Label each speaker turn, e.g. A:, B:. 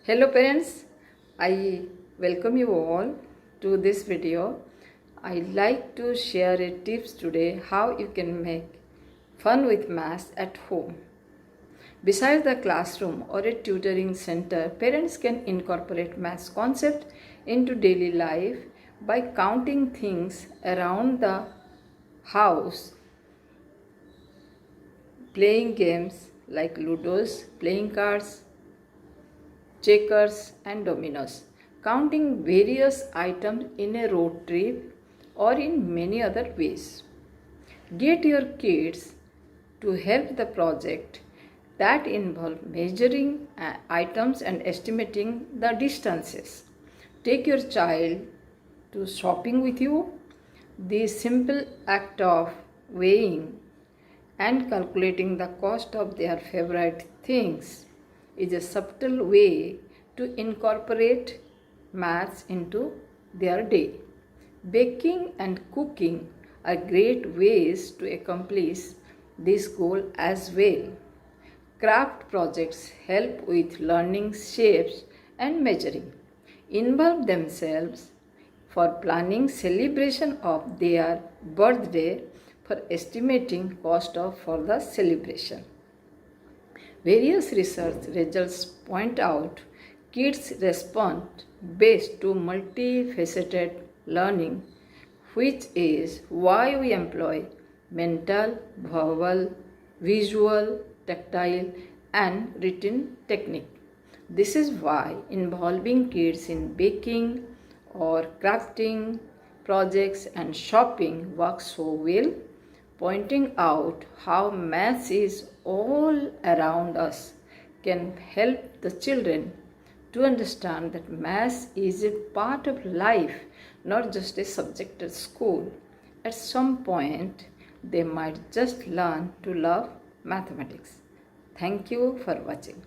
A: Hello parents, I welcome you all to this video. I like to share a tips today how you can make fun with maths at home. Besides the classroom or a tutoring center, parents can incorporate maths concept into daily life by counting things around the house, playing games like ludos, playing cards, checkers and dominoes, counting various items in a road trip or in many other ways. Get your kids to help the project that involve measuring items and estimating the distances. Take your child to shopping with you. The simple act of weighing and calculating the cost of their favorite things is a subtle way to incorporate maths into their day. Baking and cooking are great ways to accomplish this goal as well. Craft projects help with learning shapes and measuring. Involve themselves for planning celebration of their birthday, for estimating cost for the celebration. Various research results point out kids respond best to multifaceted learning, which is why we employ mental, verbal, visual, tactile, and written technique. This is why involving kids in baking or crafting projects and shopping works so well, pointing out how maths is all around us can help the children to understand that maths is a part of life, not just a subject at school. At some point, they might just learn to love mathematics. Thank you for watching.